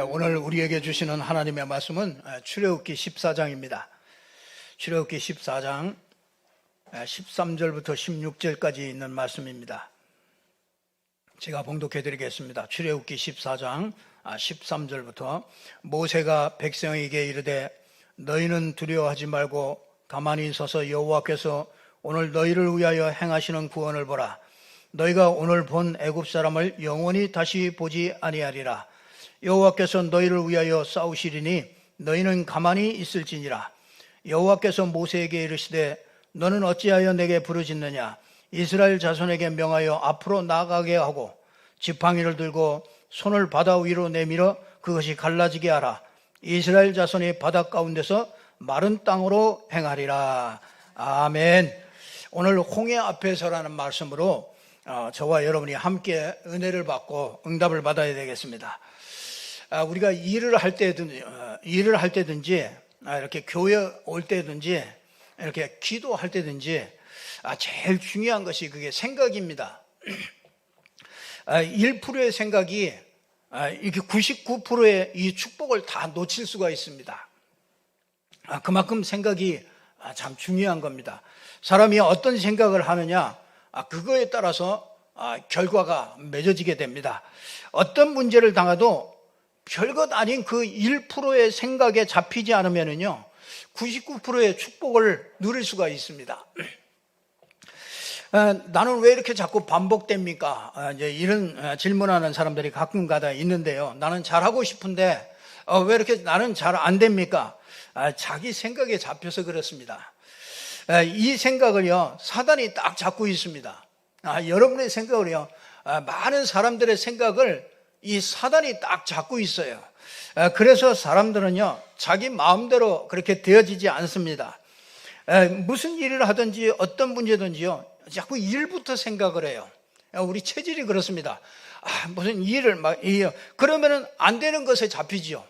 오늘 우리에게 주시는 하나님의 말씀은 출애굽기 14장입니다. 출애굽기 14장 13절부터 16절까지 있는 말씀입니다. 제가 봉독해 드리겠습니다. 출애굽기 14장 13절부터 모세가 백성에게 이르되 너희는 두려워하지 말고 가만히 서서 여호와께서 오늘 너희를 위하여 행하시는 구원을 보라. 너희가 오늘 본 애굽 사람을 영원히 다시 보지 아니하리라. 여호와께서 너희를 위하여 싸우시리니 너희는 가만히 있을지니라. 여호와께서 모세에게 이르시되 너는 어찌하여 내게 부르짖느냐. 이스라엘 자손에게 명하여 앞으로 나아가게 하고 지팡이를 들고 손을 바다 위로 내밀어 그것이 갈라지게 하라. 이스라엘 자손이 바다 가운데서 마른 땅으로 행하리라. 아멘. 오늘 홍해 앞에서라는 말씀으로 저와 여러분이 함께 은혜를 받고 응답을 받아야 되겠습니다. 우리가 일을 할 때든지 이렇게 교회 올 때든지 이렇게 기도할 때든지 제일 중요한 것이 그게 생각입니다. 1%의 생각이 이렇게 99%의 이 축복을 다 놓칠 수가 있습니다. 그만큼 생각이 참 중요한 겁니다. 사람이 어떤 생각을 하느냐, 그거에 따라서 결과가 맺어지게 됩니다. 어떤 문제를 당해도 별것 아닌 그 1%의 생각에 잡히지 않으면요 99%의 축복을 누릴 수가 있습니다. 나는 왜 이렇게 자꾸 반복됩니까? 이제 이런 질문하는 사람들이 가끔가다 있는데요. 나는 잘하고 싶은데 왜 이렇게 나는 잘 안 됩니까? 자기 생각에 잡혀서 그렇습니다. 이 생각을요 사단이 딱 잡고 있습니다. 여러분의 생각을요 많은 사람들의 생각을 이 사단이 딱 잡고 있어요. 그래서 사람들은요 자기 마음대로 그렇게 되어지지 않습니다. 무슨 일을 하든지 어떤 문제든지요 자꾸 일부터 생각을 해요. 우리 체질이 그렇습니다. 무슨 일을 그러면은 안 되는 것에 잡히지요.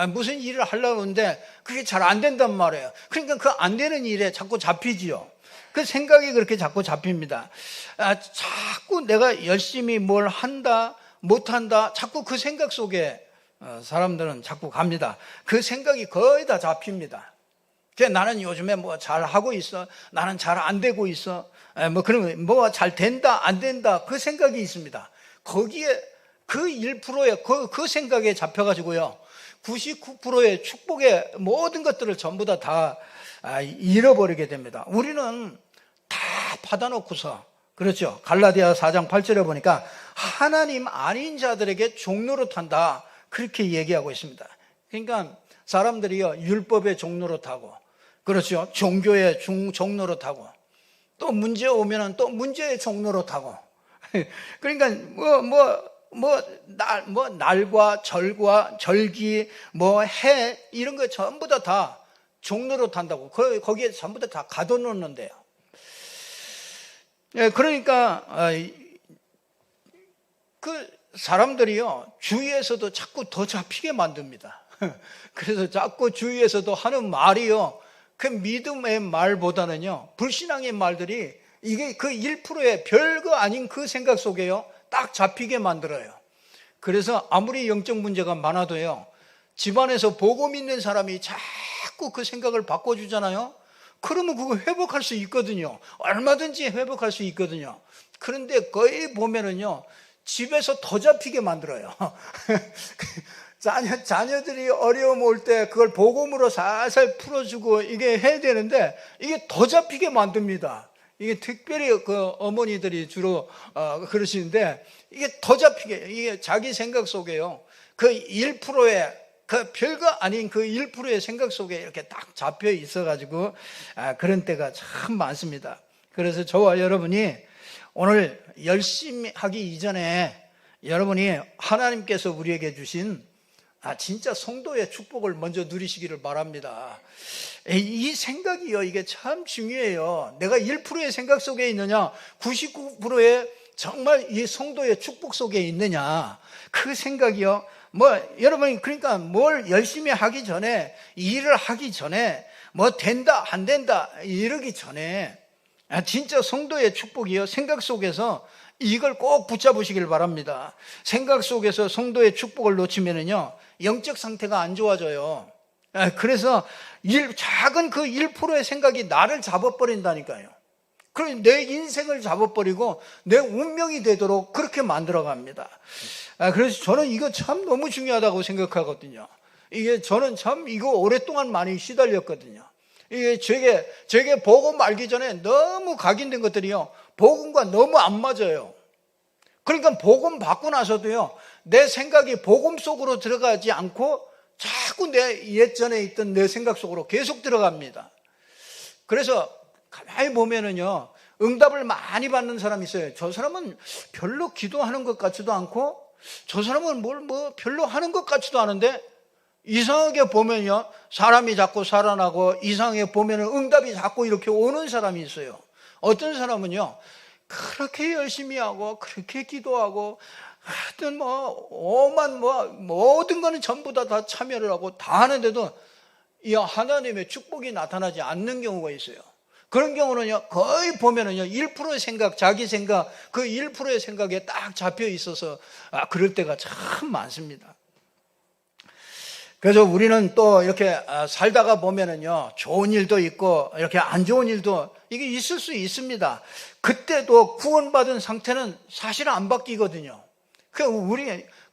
무슨 일을 하려고 하는데 그게 잘 안 된단 말이에요. 그러니까 그 안 되는 일에 자꾸 잡히지요. 그 생각이 그렇게 자꾸 잡힙니다. 자꾸 내가 열심히 뭘 한다 못한다 자꾸 그 생각 속에 사람들은 자꾸 갑니다. 그 생각이 거의 다 잡힙니다. 나는 요즘에 뭐 잘하고 있어, 나는 잘 안 되고 있어, 그러면 뭐 잘 된다 안 된다 그 생각이 있습니다. 거기에 그 1%의 그 생각에 잡혀가지고요 99%의 축복의 모든 것들을 전부 다 잃어버리게 됩니다. 우리는 다 받아놓고서 그렇죠. 갈라디아 4장 8절에 보니까 하나님 아닌 자들에게 종노릇한다 그렇게 얘기하고 있습니다. 그러니까 사람들이요 율법의 종노릇하고 그렇죠. 종교의 종노릇하고 또 문제 오면은 또 문제의 종노릇하고 그러니까 날과 절과 절기 해 이런 거 전부 다 종노릇한다고 거기에 전부 다 가둬놓는데요. 그러니까 그 사람들이요 주위에서도 자꾸 더 잡히게 만듭니다. 그래서 자꾸 주위에서도 하는 말이요 그 믿음의 말보다는요 불신앙의 말들이 이게 그 1%의 별거 아닌 그 생각 속에요 딱 잡히게 만들어요. 그래서 아무리 영적 문제가 많아도요 집안에서 복음 있는 사람이 자꾸 그 생각을 바꿔주잖아요. 그러면 그거 회복할 수 있거든요. 얼마든지 회복할 수 있거든요. 그런데 거의 보면은요 집에서 더 잡히게 만들어요. 자녀들이 어려움 올 때 그걸 복음으로 살살 풀어주고 이게 해야 되는데 이게 더 잡히게 만듭니다. 이게 특별히 그 어머니들이 주로 그러시는데 이게 더 잡히게 이게 자기 생각 속에요 그 1%의 그 별거 아닌 그 1%의 생각 속에 이렇게 딱 잡혀 있어가지고 그런 때가 참 많습니다. 그래서 저와 여러분이 오늘 열심히 하기 이전에 여러분이 하나님께서 우리에게 주신 진짜 성도의 축복을 먼저 누리시기를 바랍니다. 이 생각이요 이게 참 중요해요. 내가 1%의 생각 속에 있느냐 99%의 정말 이 성도의 축복 속에 있느냐 그 생각이요 여러분이 그러니까 뭘 열심히 하기 전에 일을 하기 전에 된다 안 된다 이러기 전에 진짜 성도의 축복이요 생각 속에서 이걸 꼭 붙잡으시길 바랍니다. 생각 속에서 성도의 축복을 놓치면은요, 영적 상태가 안 좋아져요. 그래서 작은 그 1%의 생각이 나를 잡아버린다니까요. 그래서 내 인생을 잡아버리고 내 운명이 되도록 그렇게 만들어 갑니다. 그래서 저는 이거 참 너무 중요하다고 생각하거든요. 이게 저는 참 이거 오랫동안 많이 시달렸거든요. 이게 제게 복음 알기 전에 너무 각인된 것들이요, 복음과 너무 안 맞아요. 그러니까 복음 받고 나서도요, 내 생각이 복음 속으로 들어가지 않고 자꾸 내 예전에 있던 내 생각 속으로 계속 들어갑니다. 그래서 가만히 보면은요, 응답을 많이 받는 사람이 있어요. 저 사람은 별로 기도하는 것 같지도 않고, 저 사람은 별로 하는 것 같지도 않은데, 이상하게 보면요, 사람이 자꾸 살아나고, 이상하게 보면은 응답이 자꾸 이렇게 오는 사람이 있어요. 어떤 사람은요, 그렇게 열심히 하고, 그렇게 기도하고, 하여튼 모든 거는 전부 다 참여를 하고 다 하는데도 이 하나님의 축복이 나타나지 않는 경우가 있어요. 그런 경우는요, 거의 보면은요, 1%의 생각, 자기 생각, 그 1%의 생각에 딱 잡혀 있어서 그럴 때가 참 많습니다. 그래서 우리는 또 이렇게 살다가 보면은요, 좋은 일도 있고 이렇게 안 좋은 일도 이게 있을 수 있습니다. 그때도 구원받은 상태는 사실은 안 바뀌거든요.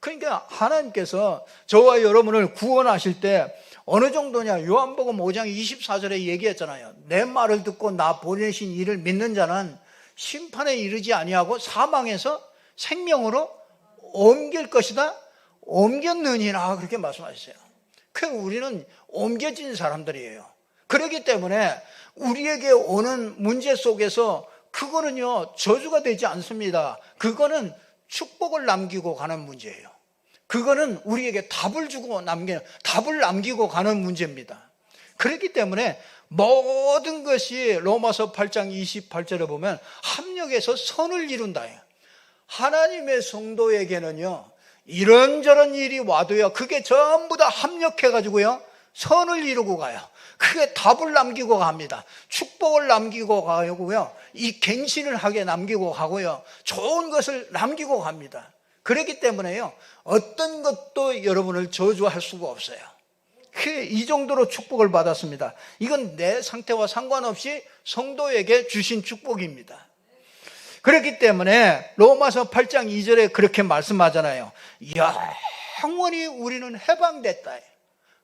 그러니까 하나님께서 저와 여러분을 구원하실 때 어느 정도냐, 요한복음 5장 24절에 얘기했잖아요. 내 말을 듣고 나 보내신 이를 믿는 자는 심판에 이르지 아니하고 사망에서 생명으로 옮길 것이다, 옮겼느니라, 그렇게 말씀하셨어요. 우리는 옮겨진 사람들이에요. 그렇기 때문에 우리에게 오는 문제 속에서 그거는요, 저주가 되지 않습니다. 그거는 축복을 남기고 가는 문제예요. 그거는 우리에게 답을 남기고 가는 문제입니다. 그렇기 때문에 모든 것이 로마서 8장 28절에 보면 합력해서 선을 이룬다. 하나님의 성도에게는요, 이런저런 일이 와도요, 그게 전부 다 합력해가지고요, 선을 이루고 가요. 그게 답을 남기고 갑니다. 축복을 남기고 가고요, 이 갱신을 하게 남기고 가고요, 좋은 것을 남기고 갑니다. 그렇기 때문에요, 어떤 것도 여러분을 저주할 수가 없어요. 이 정도로 축복을 받았습니다. 이건 내 상태와 상관없이 성도에게 주신 축복입니다. 그렇기 때문에 로마서 8장 2절에 그렇게 말씀하잖아요. 영원히 우리는 해방됐다.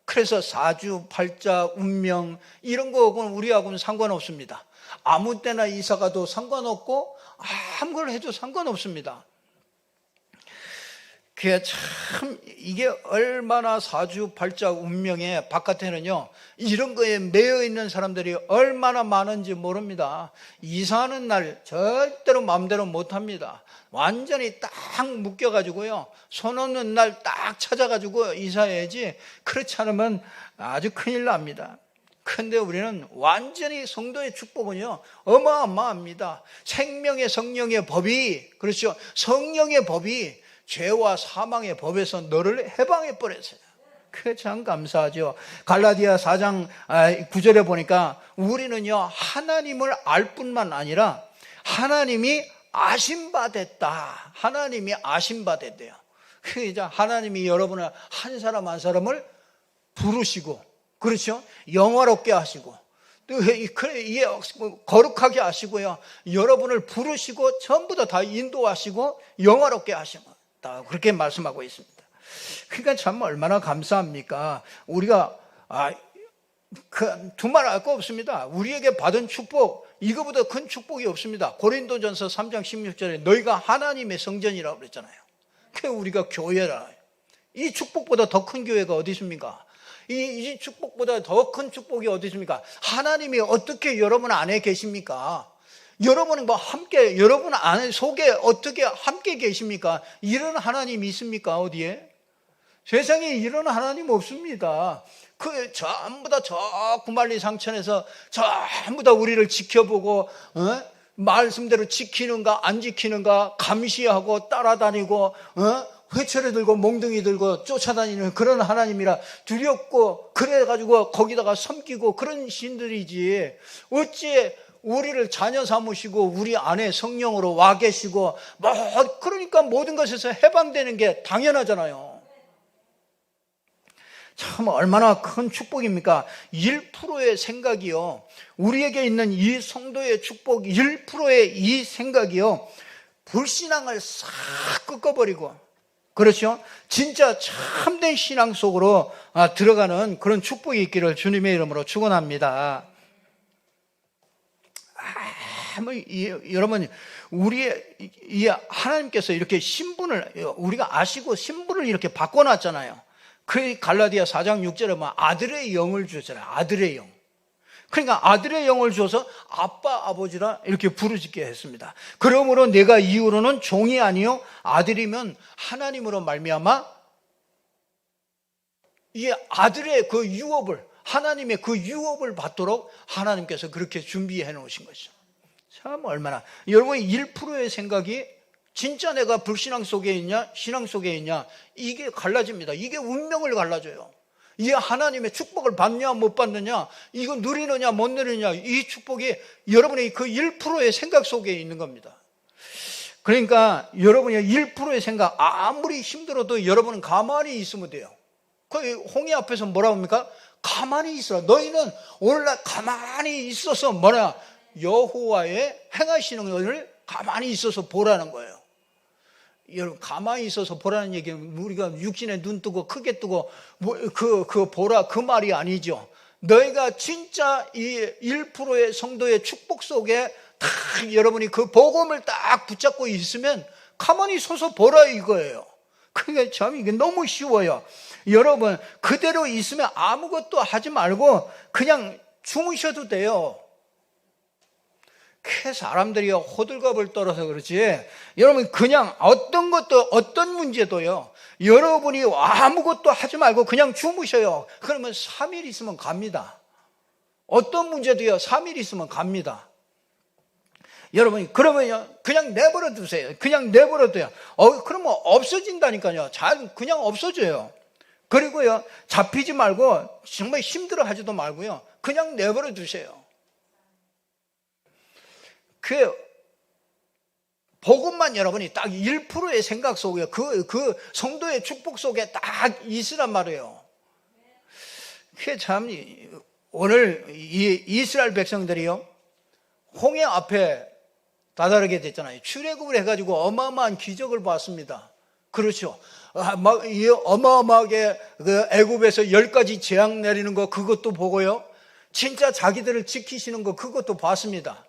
그래서 사주, 팔자, 운명 이런 거하고는 우리하고는 상관없습니다. 아무 때나 이사 가도 상관없고 아무걸 해도 상관없습니다. 그게 참, 이게 얼마나 사주, 팔자, 운명에 바깥에는요, 이런 거에 매여 있는 사람들이 얼마나 많은지 모릅니다. 이사하는 날 절대로 마음대로 못 합니다. 완전히 딱 묶여가지고요, 손 없는 날 딱 찾아가지고 이사해야지, 그렇지 않으면 아주 큰일 납니다. 그런데 우리는 완전히 성도의 축복은요, 어마어마합니다. 생명의 성령의 법이, 그렇죠, 성령의 법이 죄와 사망의 법에서 너를 해방해 버렸어요. 그게 참 감사하죠. 갈라디아 4장 9절에 보니까 우리는요, 하나님을 알 뿐만 아니라 하나님이 아신 바 됐다. 하나님이 아신 바 됐대요. 그러니까 하나님이 여러분을 한 사람 한 사람을 부르시고, 그렇죠, 영화롭게 하시고, 거룩하게 하시고요, 여러분을 부르시고 전부 다 인도하시고 영화롭게 하시고, 그렇게 말씀하고 있습니다. 그러니까 참 얼마나 감사합니까? 우리가 두말 할 거 없습니다. 우리에게 받은 축복, 이거보다 큰 축복이 없습니다. 고린도전서 3장 16절에 너희가 하나님의 성전이라고 그랬잖아요. 그 우리가 교회라. 이 축복보다 더 큰 교회가 어디 있습니까? 이 축복보다 더 큰 축복이 어디 있습니까? 하나님이 어떻게 여러분 안에 계십니까? 여러분은 함께, 여러분 안에 속에 어떻게 함께 계십니까? 이런 하나님이 있습니까? 어디에? 세상에 이런 하나님 없습니다. 전부 다 저 구말리 상천에서 전부 다 우리를 지켜보고, 말씀대로 지키는가 안 지키는가 감시하고 따라다니고, 회초리 들고 몽둥이 들고 쫓아다니는 그런 하나님이라 두렵고, 그래가지고 거기다가 섬기고 그런 신들이지, 어찌 우리를 자녀 삼으시고 우리 안에 성령으로 와 계시고 그러니까 모든 것에서 해방되는 게 당연하잖아요. 참 얼마나 큰 축복입니까? 1%의 생각이요, 우리에게 있는 이 성도의 축복 1%의 이 생각이요, 불신앙을 싹 꺾어버리고, 그렇죠? 진짜 참된 신앙 속으로 들어가는 그런 축복이 있기를 주님의 이름으로 축원합니다. 여러분, 이 하나님께서 이렇게 신분을 우리가 아시고 신분을 이렇게 바꿔놨잖아요. 그 갈라디아 4장 6절에 보면 아들의 영을 주잖아요. 아들의 영. 그러니까 아들의 영을 줘서 아빠 아버지라 이렇게 부르짖게 했습니다. 그러므로 내가 이후로는 종이 아니요 아들이면 하나님으로 말미암아 이 아들의 그 유업을, 하나님의 그 유업을 받도록 하나님께서 그렇게 준비해 놓으신 것이죠. 참 얼마나, 여러분 1%의 생각이 진짜 내가 불신앙 속에 있냐 신앙 속에 있냐, 이게 갈라집니다. 이게 운명을 갈라져요. 이 하나님의 축복을 받냐 못 받느냐, 이거 누리느냐 못 누리느냐, 이 축복이 여러분의 그 1%의 생각 속에 있는 겁니다. 그러니까 여러분의 1%의 생각, 아무리 힘들어도 여러분은 가만히 있으면 돼요. 그 홍해 앞에서 뭐라고 합니까? 가만히 있어라. 너희는 오늘날 가만히 있어서 뭐냐, 여호와의 행하시는 것을 가만히 있어서 보라는 거예요. 여러분, 가만히 있어서 보라는 얘기는 우리가 육신에 눈 뜨고 크게 뜨고 보라 그 말이 아니죠. 너희가 진짜 이 1%의 성도의 축복 속에 딱 여러분이 그 복음을 딱 붙잡고 있으면 가만히 서서 보라 이거예요. 그러니까 참 이게 너무 쉬워요. 여러분, 그대로 있으면 아무것도 하지 말고 그냥 주무셔도 돼요. 그 사람들이 호들갑을 떨어서 그렇지, 여러분 그냥 어떤 것도, 어떤 문제도요, 여러분이 아무것도 하지 말고 그냥 주무셔요. 그러면 3일 있으면 갑니다. 어떤 문제도요 3일 있으면 갑니다. 여러분이 그러면요 그냥 내버려 두세요. 그냥 내버려 둬요. 그러면 없어진다니까요. 그냥 없어져요. 그리고요 잡히지 말고 정말 힘들어 하지도 말고요 그냥 내버려 두세요. 그 복음만 여러분이 딱 1%의 생각 속에 그 성도의 축복 속에 딱 있으란 말이에요. 그게 참 오늘 이 이스라엘 백성들이요 홍해 앞에 다다르게 됐잖아요. 출애굽을 해가지고 어마어마한 기적을 봤습니다. 그렇죠. 막 어마어마하게 그 애굽에서 10가지 재앙 내리는 거 그것도 보고요. 진짜 자기들을 지키시는 거 그것도 봤습니다.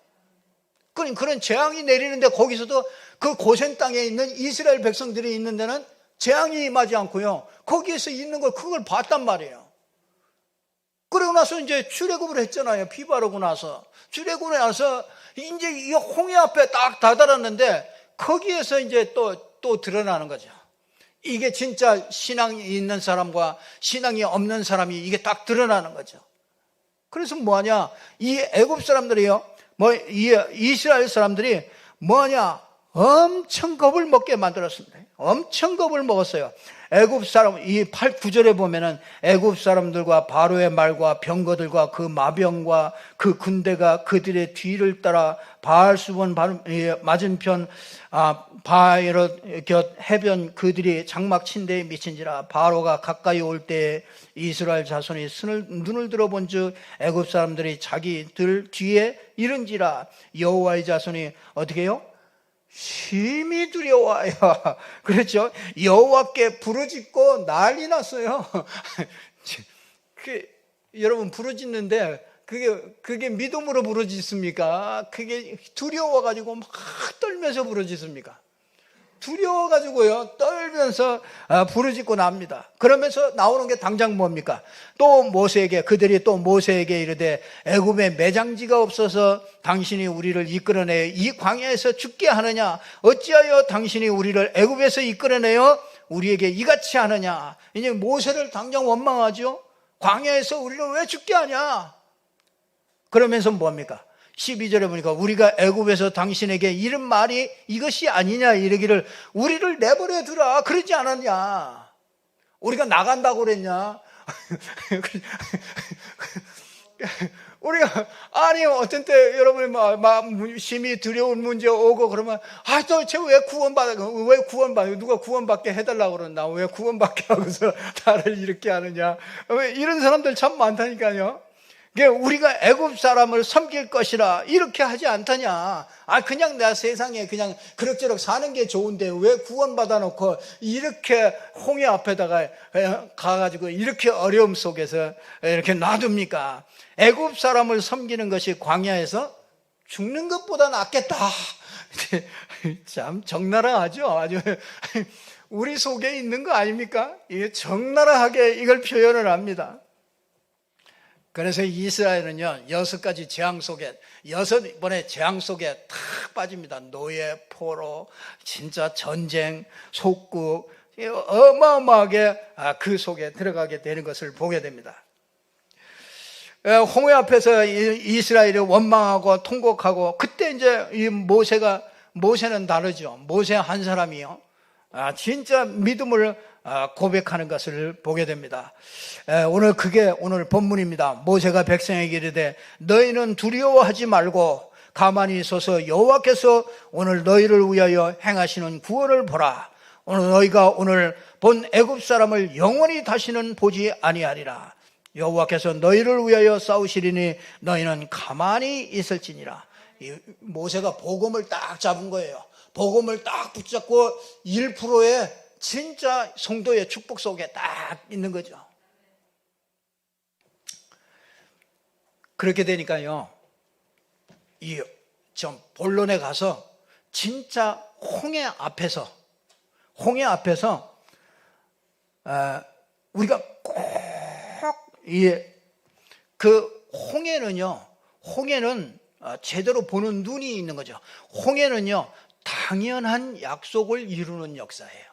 그런 재앙이 내리는데 거기서도 그 고센 땅에 있는 이스라엘 백성들이 있는 데는 재앙이 임하지 않고요. 거기에서 있는 걸 그걸 봤단 말이에요. 그러고 나서 이제 출애굽을 했잖아요. 피 바르고 나서. 출애굽을 나서 이제 이 홍해 앞에 딱 다다랐는데 거기에서 이제 또 드러나는 거죠. 이게 진짜 신앙이 있는 사람과 신앙이 없는 사람이 이게 딱 드러나는 거죠. 그래서 뭐하냐? 이 애굽 사람들이요. 이 이스라엘 사람들이 뭐냐? 엄청 겁을 먹게 만들었습니다. 엄청 겁을 먹었어요. 애굽 사람, 이 9절에 보면은 애굽 사람들과 바로의 말과 병거들과 그 마병과 그 군대가 그들의 뒤를 따라 바알수본 맞은편 바에롯 곁 해변 그들이 장막 침대에 미친지라. 바로가 가까이 올 때에 이스라엘 자손이 눈을 들어본 즉 애굽 사람들이 자기들 뒤에 이른지라. 여호와의 자손이 어떻게 해요? 심히 두려워요. 그렇죠? 여호와께 부르짖고 난리 났어요. 여러분 부르짖는데 그게 믿음으로 부르짖습니까? 그게 두려워가지고 막 떨면서 부르짖습니까? 두려워가지고요 떨면서 부르짖고 납니다. 그러면서 나오는 게 당장 뭡니까? 그들이 또 모세에게 이르되 애굽에 매장지가 없어서 당신이 우리를 이끌어내 이 광야에서 죽게 하느냐? 어찌하여 당신이 우리를 애굽에서 이끌어내어 우리에게 이같이 하느냐? 이제 모세를 당장 원망하죠. 광야에서 우리를 왜 죽게 하냐? 그러면서 뭡니까? 12절에 보니까 우리가 애굽에서 당신에게 이른 말이 이것이 아니냐 이러기를 우리를 내버려 두라 그러지 않았냐? 우리가 나간다고 그랬냐? 우리가, 아니, 어떤 때 여러분이 막 심히 두려운 문제 오고 그러면, 도대체 왜 구원받아? 누가 구원받게 해달라고 그러나? 왜 구원받게 하고서 나를 이렇게 하느냐? 왜 이런 사람들 참 많다니까요. 우리가 애굽 사람을 섬길 것이라 이렇게 하지 않다냐. 그냥 나 세상에 그냥 그럭저럭 사는 게 좋은데 왜 구원받아 놓고 이렇게 홍해 앞에다가 가가지고 이렇게 어려움 속에서 이렇게 놔둡니까? 애굽 사람을 섬기는 것이 광야에서 죽는 것보다 낫겠다. 참 적나라하죠. 아주 우리 속에 있는 거 아닙니까? 이게 적나라하게 이걸 표현을 합니다. 그래서 이스라엘은요, 6가지 재앙 속에, 6번의 재앙 속에 탁 빠집니다. 노예, 포로, 진짜 전쟁, 속국, 어마어마하게 그 속에 들어가게 되는 것을 보게 됩니다. 홍해 앞에서 이스라엘이 원망하고 통곡하고, 그때 이제 이 모세는 다르죠. 모세 한 사람이요. 진짜 믿음을 고백하는 것을 보게 됩니다. 그게 오늘 본문입니다. 모세가 백성에게 이르되 너희는 두려워하지 말고 가만히 있어서 여호와께서 오늘 너희를 위하여 행하시는 구원을 보라. 오늘 너희가 오늘 본 애굽 사람을 영원히 다시는 보지 아니하리라. 여호와께서 너희를 위하여 싸우시리니 너희는 가만히 있을지니라. 모세가 복음을 딱 잡은 거예요. 복음을 딱 붙잡고 1%의 진짜 성도의 축복 속에 딱 있는 거죠. 그렇게 되니까요, 좀 본론에 가서 진짜 홍해 앞에서 우리가 꼭 그 홍해는 제대로 보는 눈이 있는 거죠. 홍해는요, 당연한 약속을 이루는 역사예요.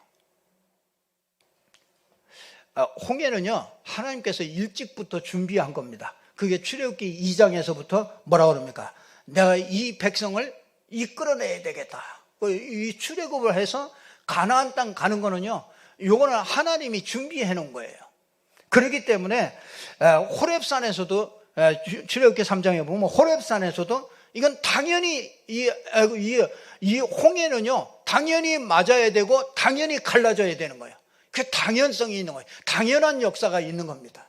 홍해는요, 하나님께서 일찍부터 준비한 겁니다. 그게 출애굽기 2장에서부터 뭐라고 그럽니까? 내가 이 백성을 이끌어내야 되겠다. 이 출애굽을 해서 가나안 땅 가는 거는요, 요거는 하나님이 준비해 놓은 거예요. 그렇기 때문에 호렙산에서도, 출애굽기 3장에 보면 호렙산에서도 이건 당연히 이 홍해는요, 당연히 맞아야 되고 당연히 갈라져야 되는 거예요. 그 당연성이 있는 거예요. 당연한 역사가 있는 겁니다.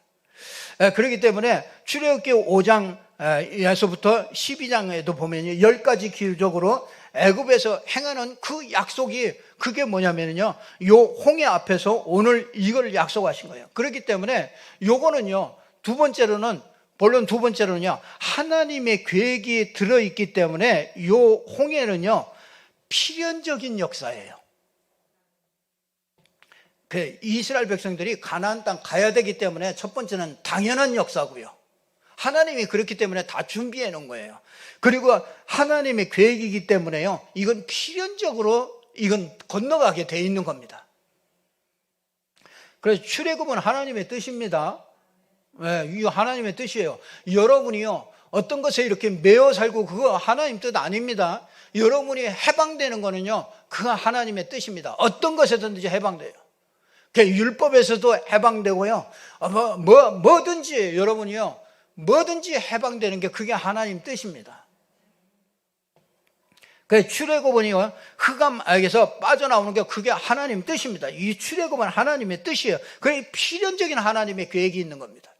그렇기 때문에 출애굽기 5장에서부터 12장에도 보면 10가지 기적으로 애굽에서 행하는 그 약속이, 그게 뭐냐면요, 요 홍해 앞에서 오늘 이걸 약속하신 거예요. 그렇기 때문에 요거는요, 본론 두 번째로는요, 하나님의 계획이 들어있기 때문에 요 홍해는요, 필연적인 역사예요. 이스라엘 백성들이 가나안 땅 가야 되기 때문에 첫 번째는 당연한 역사고요. 하나님이 그렇기 때문에 다 준비해 놓은 거예요. 그리고 하나님의 계획이기 때문에요, 이건 필연적으로 이건 건너가게 돼 있는 겁니다. 그래서 출애굽은 하나님의 뜻입니다. 이거 하나님의 뜻이에요. 여러분이요, 어떤 것에 이렇게 매어 살고 그거 하나님 뜻 아닙니다. 여러분이 해방되는 거는요, 그거 하나님의 뜻입니다. 어떤 것에든지 해방돼요. 율법에서도 해방되고요, 뭐든지 여러분이요, 뭐든지 해방되는 게 그게 하나님 뜻입니다. 출애굽은요, 흑암에서 빠져나오는 게 그게 하나님 뜻입니다. 이 출애굽은 하나님의 뜻이에요. 그게 필연적인 하나님의 계획이 있는 겁니다.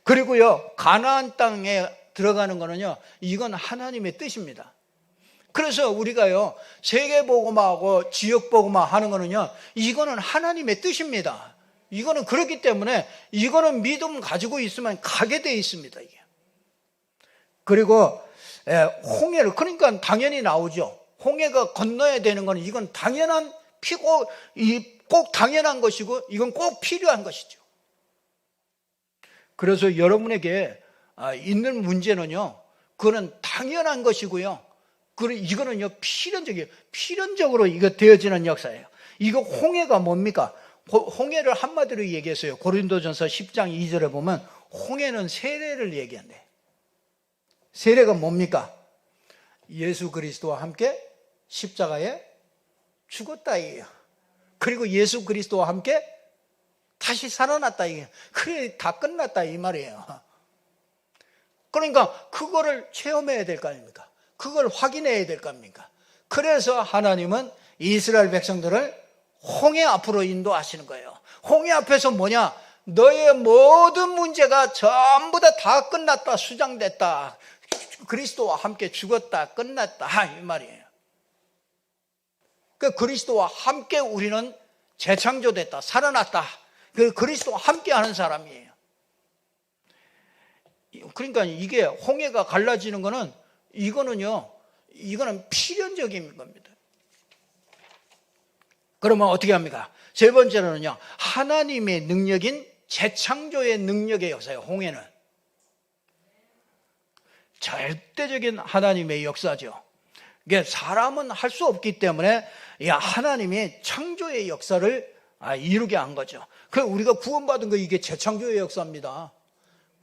그리고요, 가나안 땅에 들어가는 거는요, 이건 하나님의 뜻입니다. 그래서 우리가요, 세계복음화하고 지역복음화 하는 거는요, 이거는 하나님의 뜻입니다. 이거는 그렇기 때문에 이거는 믿음 가지고 있으면 가게 돼 있습니다, 이게. 그리고 홍해를, 그러니까 당연히 나오죠. 홍해가 건너야 되는 거는 이건 당연한 피고, 꼭 당연한 것이고 이건 꼭 필요한 것이죠. 그래서 여러분에게 있는 문제는요, 그거는 당연한 것이고요, 이거는요, 필연적으로 이거 되어지는 역사예요. 이거 홍해가 뭡니까? 홍해를 한마디로 얘기했어요. 고린도전서 10장 2절에 보면 홍해는 세례를 얘기한대. 세례가 뭡니까? 예수 그리스도와 함께 십자가에 죽었다예요. 그리고 예수 그리스도와 함께 다시 살아났다, 이게. 그래, 다 끝났다 이 말이에요. 그러니까 그거를 체험해야 될 거 아닙니까? 그걸 확인해야 될 거 아닙니까? 그래서 하나님은 이스라엘 백성들을 홍해 앞으로 인도하시는 거예요. 홍해 앞에서 뭐냐? 너의 모든 문제가 전부 다 끝났다, 수장됐다, 그리스도와 함께 죽었다, 끝났다, 이 말이에요. 그 그리스도와 함께 우리는 재창조됐다, 살아났다. 그 그리스도와 함께 하는 사람이에요. 그러니까 이게 홍해가 갈라지는 거는 이거는 필연적인 겁니다. 그러면 어떻게 합니까? 세 번째로는요, 하나님의 능력인 재창조의 능력의 역사예요. 홍해는 절대적인 하나님의 역사죠. 이게 사람은 할 수 없기 때문에 하나님이 창조의 역사를 이루게 한 거죠. 그 우리가 구원받은 거 이게 재창조의 역사입니다.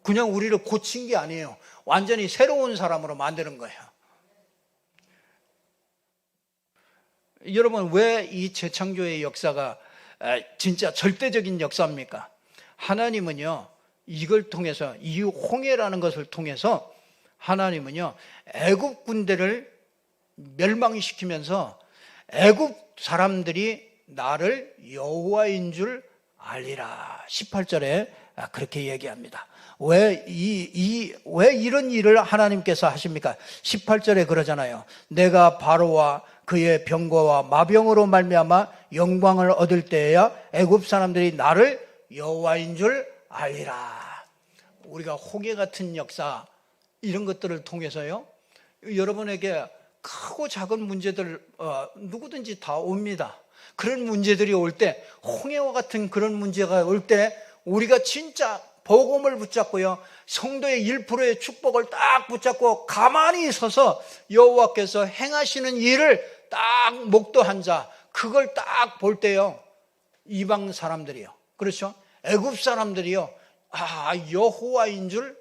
그냥 우리를 고친 게 아니에요. 완전히 새로운 사람으로 만드는 거예요. 여러분, 왜 이 재창조의 역사가 진짜 절대적인 역사입니까? 하나님은요, 이걸 통해서, 이 홍해라는 것을 통해서 하나님은요, 애굽 군대를 멸망시키면서 애굽 사람들이 나를 여호와인 줄 알리라. 18절에 그렇게 얘기합니다. 왜 이런 일을 하나님께서 하십니까? 18절에 그러잖아요. 내가 바로와 그의 병거와 마병으로 말미암아 영광을 얻을 때에야 애굽 사람들이 나를 여호와인 줄 알리라. 우리가 홍해 같은 역사, 이런 것들을 통해서요, 여러분에게 크고 작은 문제들 누구든지 다 옵니다. 그런 문제들이 올 때, 홍해와 같은 그런 문제가 올 때 우리가 진짜 복음을 붙잡고요, 성도의 1%의 축복을 딱 붙잡고 가만히 서서 여호와께서 행하시는 일을 딱 목도한 자, 그걸 딱 볼 때요, 이방 사람들이요, 그렇죠? 애굽 사람들이요, 여호와인 줄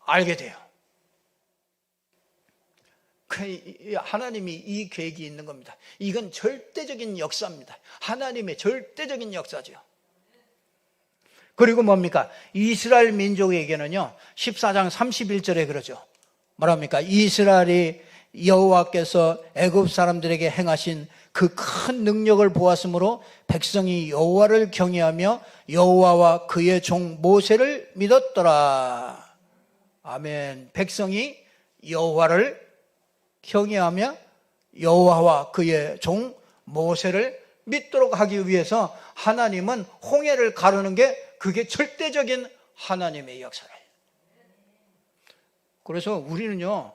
알게 돼요. 하나님이 이 계획이 있는 겁니다. 이건 절대적인 역사입니다. 하나님의 절대적인 역사죠. 그리고 뭡니까? 이스라엘 민족에게는요, 14장 31절에 그러죠. 뭐랍니까? 이스라엘이 여호와께서 애굽 사람들에게 행하신 그 큰 능력을 보았으므로 백성이 여호와를 경외하며 여호와와 그의 종 모세를 믿었더라. 아멘. 백성이 여호와를 경외하며 여호와와 그의 종 모세를 믿도록 하기 위해서 하나님은 홍해를 가르는 게 그게 절대적인 하나님의 역사예요. 그래서 우리는요,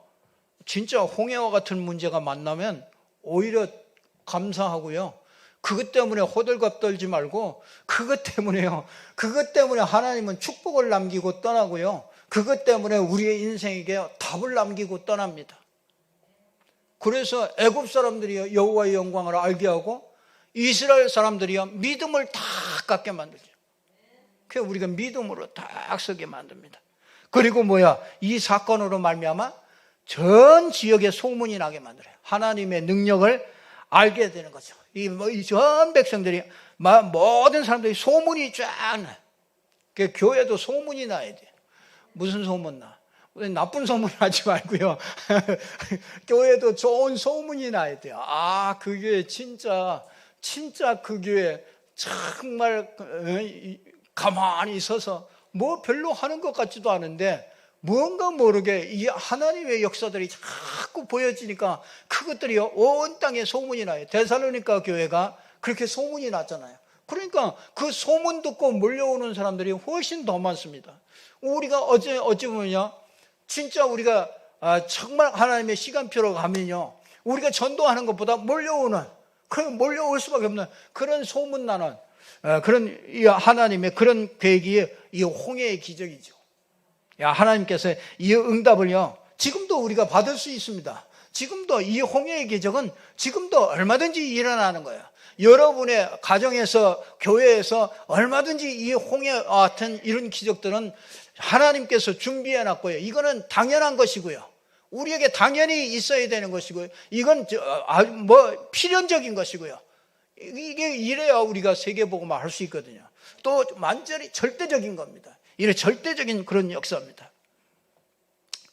진짜 홍해와 같은 문제가 만나면 오히려 감사하고요, 그것 때문에 호들갑 떨지 말고, 그것 때문에 하나님은 축복을 남기고 떠나고요, 그것 때문에 우리의 인생에게 답을 남기고 떠납니다. 그래서 애굽 사람들이 여호와의 영광을 알게 하고 이스라엘 사람들이요, 믿음을 다 갖게 만들죠. 그래서 우리가 믿음으로 딱 서게 만듭니다. 그리고 이 사건으로 말미암아 전 지역에 소문이 나게 만들어요. 하나님의 능력을 알게 되는 거죠. 이 전 백성들이, 모든 사람들이 소문이 쫙 나요. 그 교회도 소문이 나야 돼요. 무슨 소문 나? 나쁜 소문 하지 말고요. 교회도 좋은 소문이 나야 돼요. 그 교회 진짜 그 교회 정말 가만히 서서 별로 하는 것 같지도 않은데 뭔가 모르게 이 하나님의 역사들이 자꾸 보여지니까 그것들이 온 땅에 소문이 나요. 데살로니가 교회가 그렇게 소문이 났잖아요. 그러니까 그 소문 듣고 몰려오는 사람들이 훨씬 더 많습니다. 우리가 어찌 보면요, 진짜 우리가 정말 하나님의 시간표로 가면요, 우리가 전도하는 것보다 몰려올 수밖에 없는 그런 소문나는 그런 이 하나님의 그런 계획이 이 홍해의 기적이죠. 하나님께서 이 응답을요, 지금도 우리가 받을 수 있습니다. 지금도 이 홍해의 기적은 지금도 얼마든지 일어나는 거예요. 여러분의 가정에서, 교회에서 얼마든지 이 홍해 같은 이런 기적들은 하나님께서 준비해 놨고요. 이거는 당연한 것이고요. 우리에게 당연히 있어야 되는 것이고요. 이건 필연적인 것이고요. 이게 이래야 우리가 세계복음을 할 수 있거든요. 또 완전히 절대적인 겁니다. 이래 절대적인 그런 역사입니다.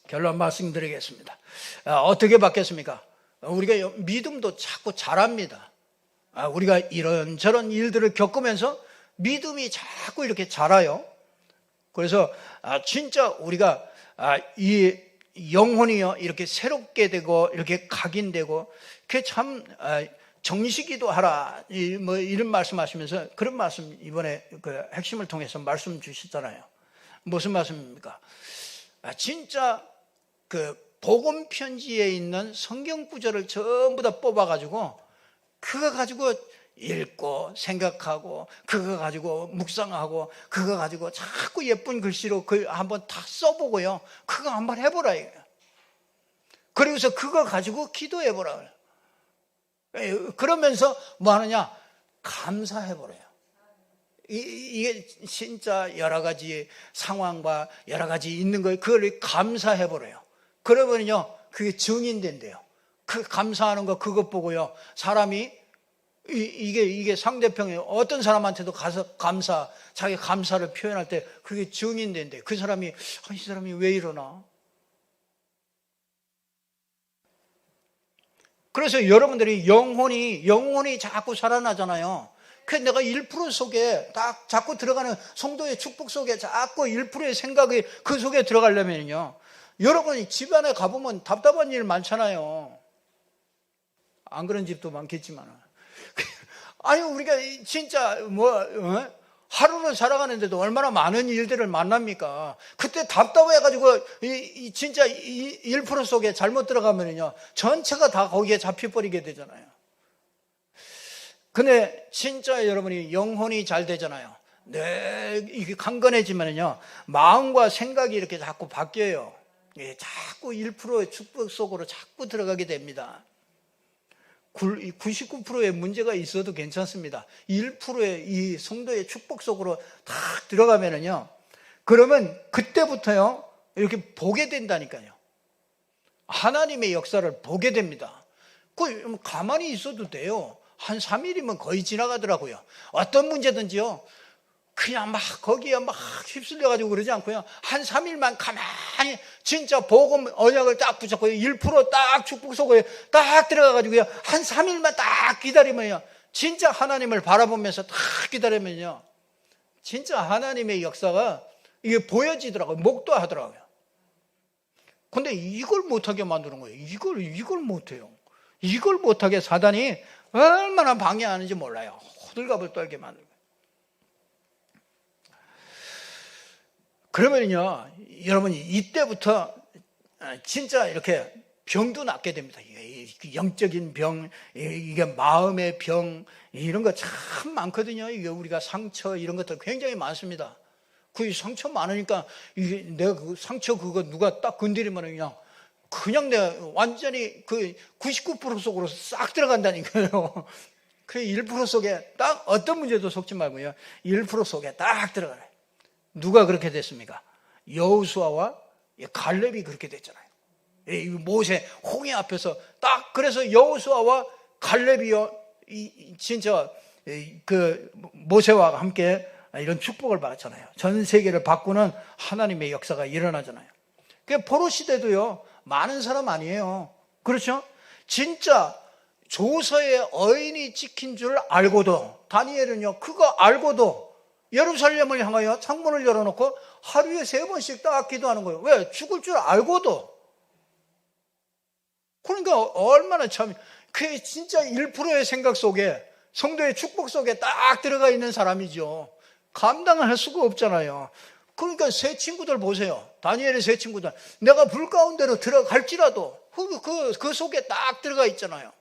결론 말씀드리겠습니다. 어떻게 바뀌었습니까? 우리가 믿음도 자꾸 자랍니다. 우리가 이런저런 일들을 겪으면서 믿음이 자꾸 이렇게 자라요. 그래서 진짜 우리가 이 영혼이요 이렇게 새롭게 되고 이렇게 각인되고 그게 참 정식기도 하라 뭐 이런 말씀하시면서 그런 말씀 이번에 그 핵심을 통해서 말씀 주셨잖아요. 무슨 말씀입니까? 진짜 그 복음 편지에 있는 성경 구절을 전부 다 뽑아가지고 그거 가지고 읽고 생각하고 그거 가지고 묵상하고 그거 가지고 자꾸 예쁜 글씨로 그 한번 다 써보고요. 그거 한번 해보라 이거예요. 그리고서 그거 가지고 기도해보라. 그러면서 뭐 하느냐? 감사해보래요. 이게 진짜 여러 가지 상황과 여러 가지 있는 걸 그걸 감사해보래요. 그러면요 그게 증인된대요. 그 감사하는 거 그것 보고요 사람이 이게 상대편에 어떤 사람한테도 가서 자기 감사를 표현할 때 그게 증인된대. 그 사람이 이 사람이 왜 이러나? 그래서 여러분들이 영혼이 자꾸 살아나잖아요. 그래서 내가 1% 속에 딱 자꾸 들어가는 성도의 축복 속에 자꾸 1%의 생각이 그 속에 들어가려면요. 여러분이 집안에 가보면 답답한 일 많잖아요. 안 그런 집도 많겠지만. 아니, 우리가 진짜 하루를 살아가는데도 얼마나 많은 일들을 만납니까? 그때 답답해가지고, 진짜 1% 속에 잘못 들어가면요. 전체가 다 거기에 잡혀버리게 되잖아요. 근데 진짜 여러분이 영혼이 잘 되잖아요. 네, 이게 강건해지면요. 마음과 생각이 이렇게 자꾸 바뀌어요. 자꾸 1%의 축복 속으로 자꾸 들어가게 됩니다. 99%의 문제가 있어도 괜찮습니다. 1%의 이 성도의 축복 속으로 딱 들어가면은요. 그러면 그때부터요. 이렇게 보게 된다니까요. 하나님의 역사를 보게 됩니다. 가만히 있어도 돼요. 한 3일이면 거의 지나가더라고요. 어떤 문제든지요. 그냥 막 거기에 막 휩쓸려가지고 그러지 않고요. 한 3일만 가만히 진짜 복음 언약을 딱 붙잡고 1%딱 축복 속에 딱 들어가가지고요. 한 3일만 딱 기다리면요. 진짜 하나님을 바라보면서 딱 기다리면요. 진짜 하나님의 역사가 이게 보여지더라고요. 목도하더라고요. 근데 이걸 못하게 만드는 거예요. 이걸 못해요. 이걸 못하게 사단이 얼마나 방해하는지 몰라요. 호들갑을 떨게 만들고. 그러면요, 여러분이 이때부터 진짜 이렇게 병도 낫게 됩니다. 영적인 병, 이게 마음의 병, 이런 거 참 많거든요. 이게 우리가 상처, 이런 것들 굉장히 많습니다. 그 상처 많으니까, 내가 그 상처 그거 누가 딱 건드리면 그냥 내가 완전히 그 99% 속으로 싹 들어간다니까요. 그 1% 속에 딱 어떤 문제도 속지 말고요. 1% 속에 딱 들어가요. 누가 그렇게 됐습니까? 여호수아와 갈렙이 그렇게 됐잖아요. 모세 홍해 앞에서 딱 그래서 여호수아와 갈렙이요 진짜 그 모세와 함께 이런 축복을 받았잖아요. 전 세계를 바꾸는 하나님의 역사가 일어나잖아요. 그 포로 시대도요 많은 사람 아니에요. 그렇죠? 진짜 조서의 어인이 찍힌 줄 알고도 다니엘은요 그거 알고도 예루살렘을 향하여 창문을 열어놓고 하루에 3번씩 딱 기도하는 거예요. 왜? 죽을 줄 알고도. 그러니까 얼마나 참, 그게 진짜 1%의 생각 속에, 성도의 축복 속에 딱 들어가 있는 사람이죠. 감당을 할 수가 없잖아요. 그러니까 세 친구들 보세요. 다니엘의 세 친구들. 내가 불 가운데로 들어갈지라도 그 속에 딱 들어가 있잖아요.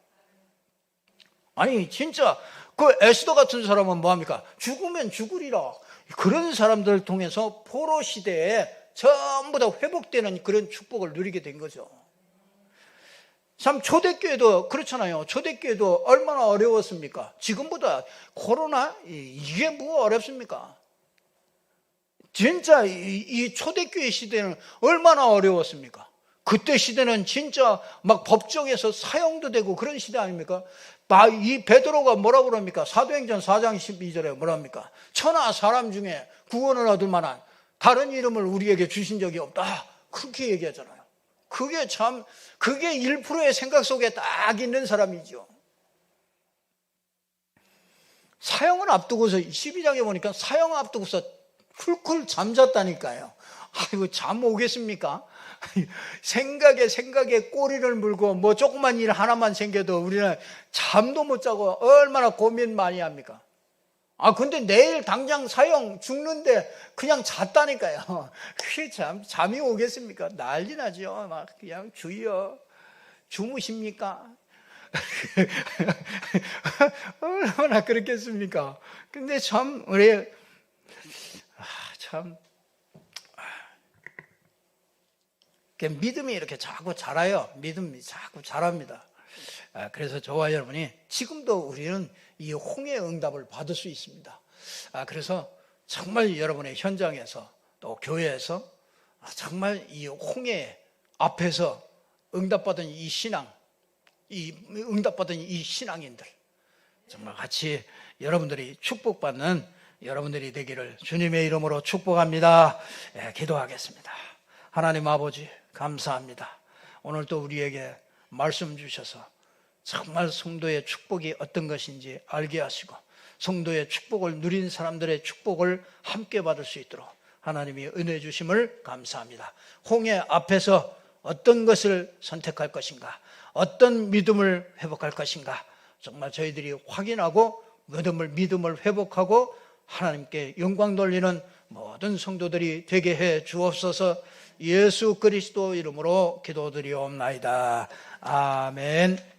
아니, 진짜. 그 에스더 같은 사람은 뭐합니까? 죽으면 죽으리라. 그런 사람들을 통해서 포로 시대에 전부 다 회복되는 그런 축복을 누리게 된 거죠. 참 초대교회도 그렇잖아요. 초대교회도 얼마나 어려웠습니까? 지금보다 코로나 이게 뭐 어렵습니까? 진짜 이 초대교회 시대는 얼마나 어려웠습니까? 그때 시대는 진짜 막 법정에서 사형도 되고 그런 시대 아닙니까? 이 베드로가 뭐라고 그럽니까? 사도행전 4장 12절에 뭐랍니까? 천하 사람 중에 구원을 얻을 만한 다른 이름을 우리에게 주신 적이 없다. 그렇게 얘기하잖아요. 그게 1%의 생각 속에 딱 있는 사람이죠. 사형을 앞두고서 12장에 보니까 사형 앞두고서 쿨쿨 잠잤다니까요. 아이고, 잠 오겠습니까? 생각에 꼬리를 물고 뭐 조그만 일 하나만 생겨도 우리는 잠도 못 자고 얼마나 고민 많이 합니까? 근데 내일 당장 사형 죽는데 그냥 잤다니까요. 그게 잠이 오겠습니까? 난리 나죠. 막 그냥 주여 주무십니까? 얼마나 그렇겠습니까? 근데 참 우리 믿음이 이렇게 자꾸 자라요. 믿음이 자꾸 자랍니다. 그래서 저와 여러분이 지금도 우리는 이 홍해의 응답을 받을 수 있습니다. 그래서 정말 여러분의 현장에서 또 교회에서 정말 이 홍해 앞에서 응답받은 이 응답받은 이 신앙인들 정말 같이 여러분들이 축복받는 여러분들이 되기를 주님의 이름으로 축복합니다. 기도하겠습니다. 하나님 아버지 감사합니다. 오늘 또 우리에게 말씀 주셔서 정말 성도의 축복이 어떤 것인지 알게 하시고 성도의 축복을 누린 사람들의 축복을 함께 받을 수 있도록 하나님이 은혜 주심을 감사합니다. 홍해 앞에서 어떤 것을 선택할 것인가, 어떤 믿음을 회복할 것인가, 정말 저희들이 확인하고 믿음을 회복하고 하나님께 영광 돌리는 모든 성도들이 되게 해 주옵소서. 예수 그리스도 이름으로 기도드리옵나이다. 아멘.